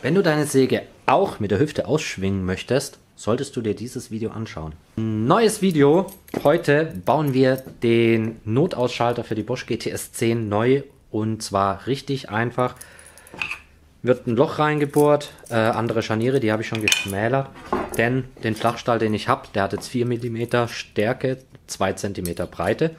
Wenn du deine Säge auch mit der Hüfte ausschwingen möchtest, solltest du dir dieses Video anschauen. Neues Video. Heute bauen wir den Notausschalter für die Bosch GTS 10 neu, und zwar richtig einfach. Wird ein Loch reingebohrt, andere Scharniere, die habe ich schon geschmälert, denn den Flachstahl, den ich habe, der hat jetzt 4 mm Stärke, 2 cm Breite.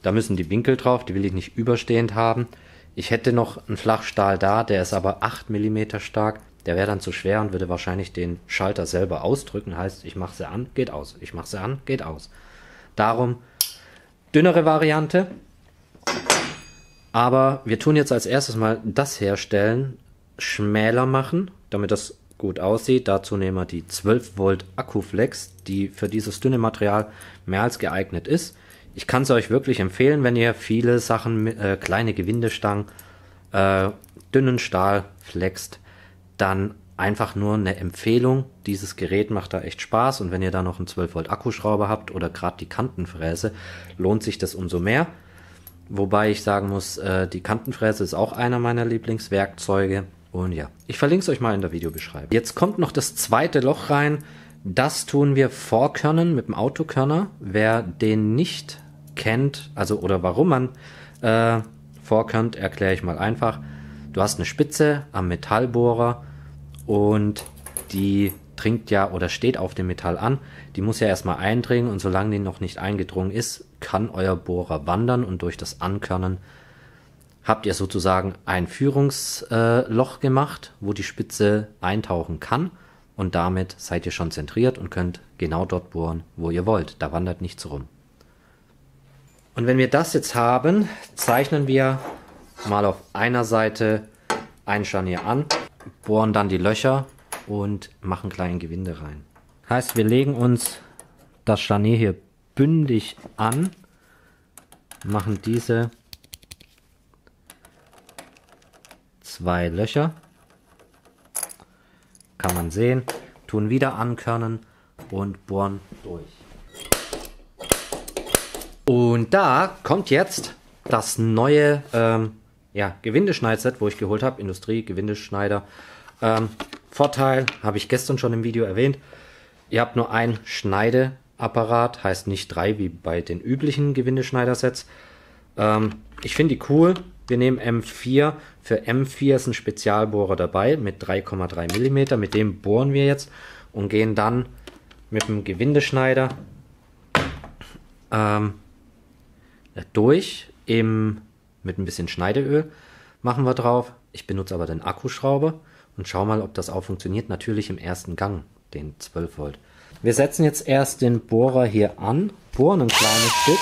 Da müssen die Winkel drauf, die will ich nicht überstehend haben. Ich hätte noch einen Flachstahl da, der ist aber 8 mm stark. Der wäre dann zu schwer und würde wahrscheinlich den Schalter selber ausdrücken. Heißt, ich mache sie an, geht aus. Ich mache sie an, geht aus. Darum dünnere Variante. Aber wir tun jetzt als erstes mal das herstellen, schmäler machen, damit das gut aussieht. Dazu nehmen wir die 12 Volt Akkuflex, die für dieses dünne Material mehr als geeignet ist. Ich kann es euch wirklich empfehlen, wenn ihr viele Sachen, kleine Gewindestangen, dünnen Stahl flext, dann einfach nur eine Empfehlung. Dieses Gerät macht da echt Spaß, und wenn ihr da noch einen 12 Volt Akkuschrauber habt oder gerade die Kantenfräse, lohnt sich das umso mehr. Wobei ich sagen muss, die Kantenfräse ist auch einer meiner Lieblingswerkzeuge. Und ja, ich verlinke es euch mal in der Videobeschreibung. Jetzt kommt noch das zweite Loch rein. Das tun wir vorkörnen mit dem Autokörner. Wer den nicht kennt, also oder warum man vorkörnt, erkläre ich mal einfach. Du hast eine Spitze am Metallbohrer und die dringt ja oder steht auf dem Metall an. Die muss ja erstmal eindringen, und solange die noch nicht eingedrungen ist, kann euer Bohrer wandern, und durch das Ankörnen habt ihr sozusagen ein Führungsloch gemacht, wo die Spitze eintauchen kann, und damit seid ihr schon zentriert und könnt genau dort bohren, wo ihr wollt. Da wandert nichts rum. Und wenn wir das jetzt haben, zeichnen wir mal auf einer Seite ein Scharnier an, bohren dann die Löcher und machen kleine Gewinde rein. Heißt, wir legen uns das Scharnier hier bündig an, machen diese 2 Löcher, kann man sehen, tun wieder ankörnen und bohren durch. Und da kommt jetzt das neue Gewindeschneidset, wo ich geholt habe, Industrie-Gewindeschneider. Vorteil habe ich gestern schon im Video erwähnt. Ihr habt nur ein Schneideapparat, heißt nicht 3 wie bei den üblichen Gewindeschneidersets. Ich finde die cool. Wir nehmen M4. Für M4 ist ein Spezialbohrer dabei mit 3,3 mm. Mit dem bohren wir jetzt und gehen dann mit dem Gewindeschneider durch. Mit ein bisschen Schneideöl machen wir drauf. Ich benutze aber den Akkuschrauber und schau mal, ob das auch funktioniert. Natürlich im ersten Gang, den 12 Volt. Wir setzen jetzt erst den Bohrer hier an, bohren ein kleines Stück.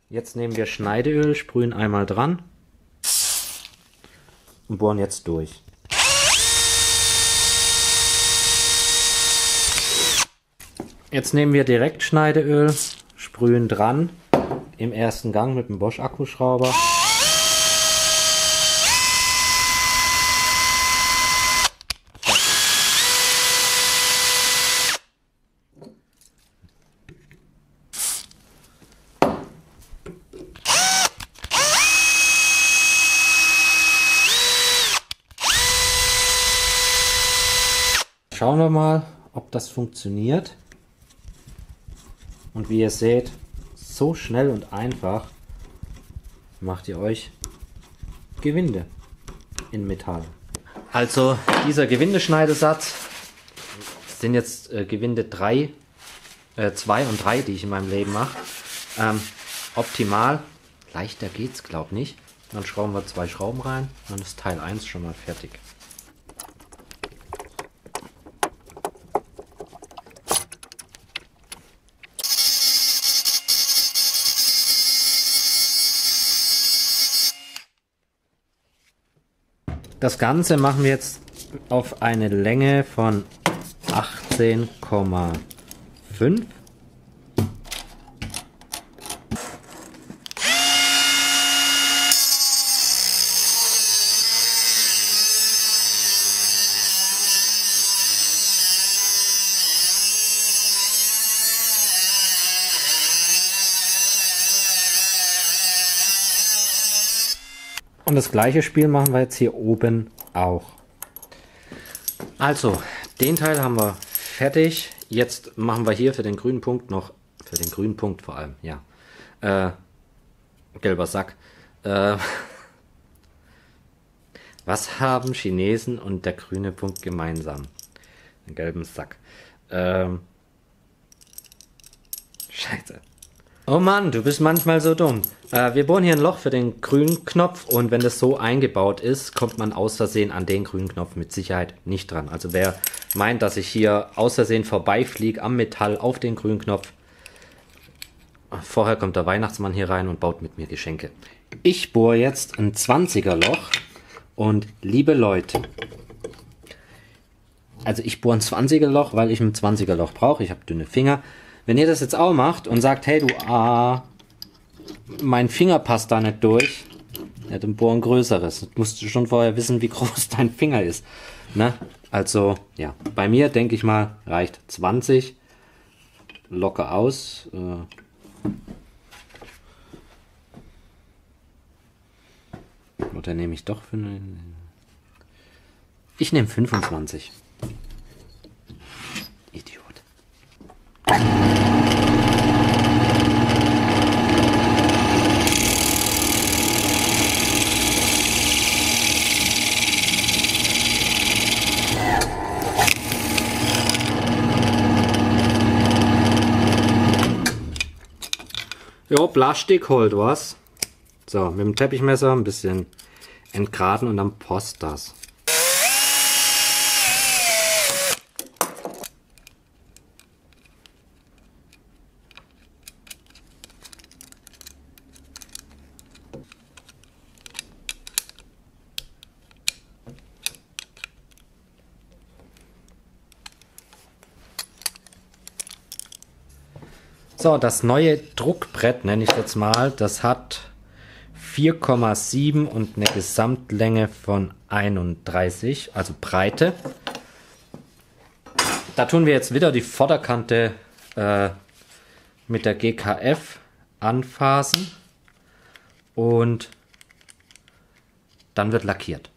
Jetzt nehmen wir Schneideöl, sprühen einmal dran und bohren jetzt durch. Jetzt nehmen wir direkt Schneideöl, sprühen dran im ersten Gang mit dem Bosch Akkuschrauber. Schauen wir mal, ob das funktioniert. Und wie ihr seht, so schnell und einfach macht ihr euch Gewinde in Metall. Also dieser Gewindeschneidesatz sind jetzt Gewinde 2 und 3, die ich in meinem Leben mache. Optimal, leichter geht's glaube nicht. Dann schrauben wir 2 Schrauben rein, dann ist Teil 1 schon mal fertig. Das Ganze machen wir jetzt auf eine Länge von 18,5. Und das gleiche Spiel machen wir jetzt hier oben auch. Also, den Teil haben wir fertig. Jetzt machen wir hier für den grünen Punkt noch, für den grünen Punkt vor allem, ja. Gelber Sack. Was haben Chinesen und der grüne Punkt gemeinsam? Den gelben Sack. Scheiße. Oh Mann, du bist manchmal so dumm. Wir bohren hier ein Loch für den grünen Knopf und wenn das so eingebaut ist, kommt man aus Versehen an den grünen Knopf mit Sicherheit nicht dran. Also wer meint, dass ich hier aus Versehen vorbeifliege am Metall auf den grünen Knopf, vorher kommt der Weihnachtsmann hier rein und baut mit mir Geschenke. Ich bohre jetzt ein 20er Loch und liebe Leute, also ich bohre ein 20er Loch, weil ich ein 20er Loch brauche. Ich habe dünne Finger. Wenn ihr das jetzt auch macht und sagt, hey du, mein Finger passt da nicht durch, ja, dann bohr ein größeres. Du musst schon vorher wissen, wie groß dein Finger ist. Ne? Also, ja, bei mir denke ich mal, reicht 20. Locker aus. Oder nehme ich doch für einen? Ich nehme 25. Idiot. Jo, Plastik holt was. So, mit dem Teppichmesser ein bisschen entgraten und dann post das. So, das neue Druckbrett, nenne ich jetzt mal, das hat 4,7 und eine Gesamtlänge von 31, also Breite. Da tun wir jetzt wieder die Vorderkante mit der GKF anfassen und dann wird lackiert.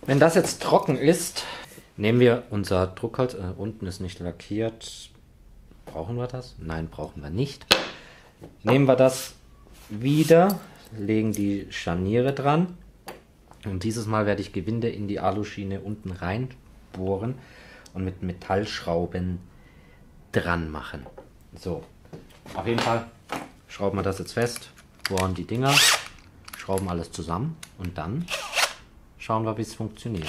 Wenn das jetzt trocken ist, nehmen wir unser Druckholz. Unten ist nicht lackiert. Brauchen wir das? Nein, brauchen wir nicht. Nehmen wir das wieder, legen die Scharniere dran. Und dieses Mal werde ich Gewinde in die Aluschiene unten reinbohren und mit Metallschrauben dran machen. So, auf jeden Fall schrauben wir das jetzt fest, bohren die Dinger, schrauben alles zusammen und dann schauen wir, wie es funktioniert.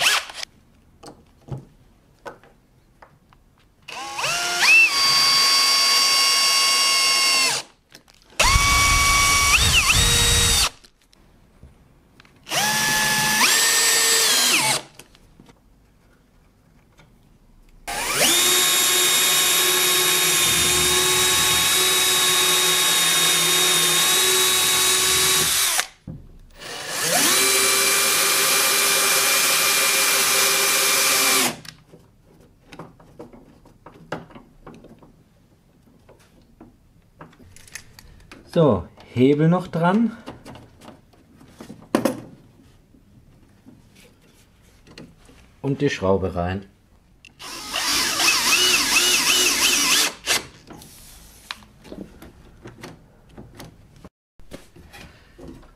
So, Hebel noch dran. Und die Schraube rein.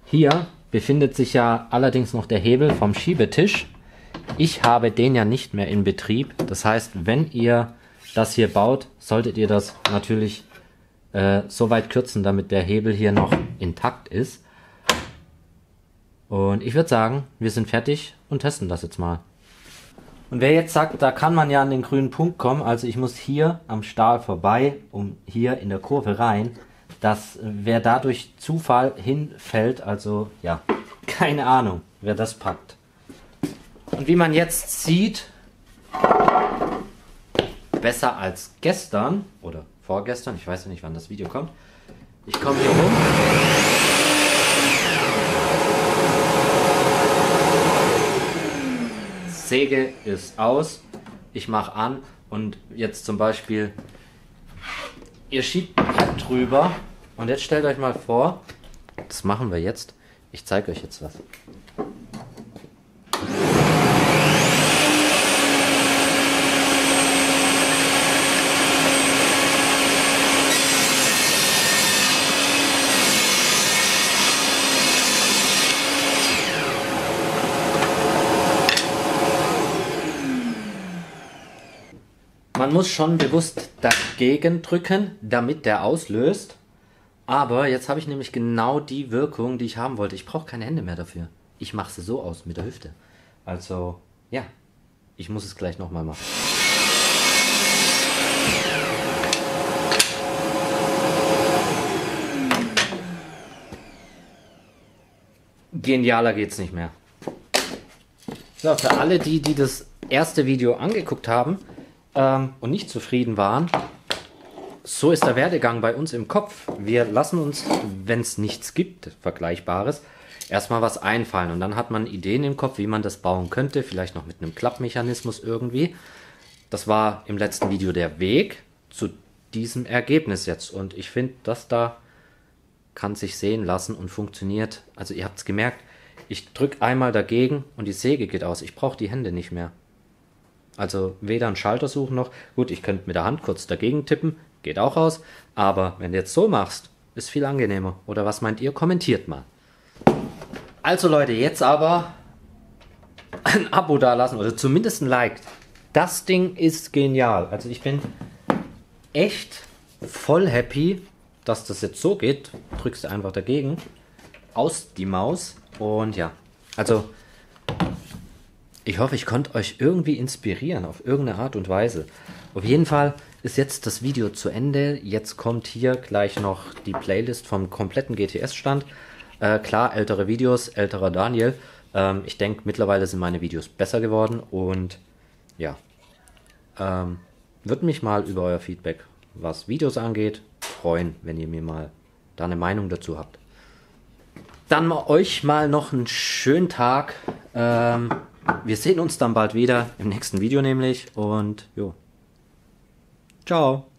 Hier befindet sich ja allerdings noch der Hebel vom Schiebetisch. Ich habe den ja nicht mehr in Betrieb. Das heißt, wenn ihr das hier baut, solltet ihr das natürlich so weit kürzen, damit der Hebel hier noch intakt ist. Und ich würde sagen, wir sind fertig und testen das jetzt mal. Und wer jetzt sagt, da kann man ja an den grünen Punkt kommen, also ich muss hier am Stahl vorbei, um hier in der Kurve rein, dass wer da durch Zufall hinfällt, also ja, keine Ahnung, wer das packt. Und wie man jetzt sieht, besser als gestern oder vorgestern, ich weiß ja nicht, wann das Video kommt. Ich komme hier rum. Säge ist aus. Ich mache an und jetzt zum Beispiel, ihr schiebt ein Brett drüber und jetzt stellt euch mal vor, das machen wir jetzt. Ich zeige euch jetzt was. Man muss schon bewusst dagegen drücken, damit der auslöst. Aber jetzt habe ich nämlich genau die Wirkung, die ich haben wollte. Ich brauche keine Hände mehr dafür. Ich mache sie so aus mit der Hüfte. Also, ja, ich muss es gleich nochmal machen. Genialer geht's nicht mehr. So, für alle die das erste Video angeguckt haben, und nicht zufrieden waren, so ist der Werdegang bei uns im Kopf. Wir lassen uns, wenn es nichts gibt, Vergleichbares, erstmal was einfallen. Und dann hat man Ideen im Kopf, wie man das bauen könnte. Vielleicht noch mit einem Klappmechanismus irgendwie. Das war im letzten Video der Weg zu diesem Ergebnis jetzt. Und ich finde, das da kann sich sehen lassen und funktioniert. Also ihr habt es gemerkt, ich drücke einmal dagegen und die Säge geht aus. Ich brauche die Hände nicht mehr. Also weder einen Schalter suchen noch. Gut, ich könnte mit der Hand kurz dagegen tippen, geht auch aus. Aber wenn du jetzt so machst, ist viel angenehmer. Oder was meint ihr? Kommentiert mal. Also Leute, jetzt aber ein Abo dalassen oder zumindest ein Like. Das Ding ist genial. Also ich bin echt voll happy, dass das jetzt so geht. Drückst du einfach dagegen. Aus die Maus. Und ja, also ich hoffe, ich konnte euch irgendwie inspirieren, auf irgendeine Art und Weise. Auf jeden Fall ist jetzt das Video zu Ende. Jetzt kommt hier gleich noch die Playlist vom kompletten GTS-Stand. Klar, ältere Videos, älterer Daniel. Ich denke, mittlerweile sind meine Videos besser geworden. Und ja, würde mich mal über euer Feedback, was Videos angeht, freuen, wenn ihr mir mal da eine Meinung dazu habt. Dann euch mal noch einen schönen Tag. Wir sehen uns dann bald wieder im nächsten Video nämlich und jo. Ciao.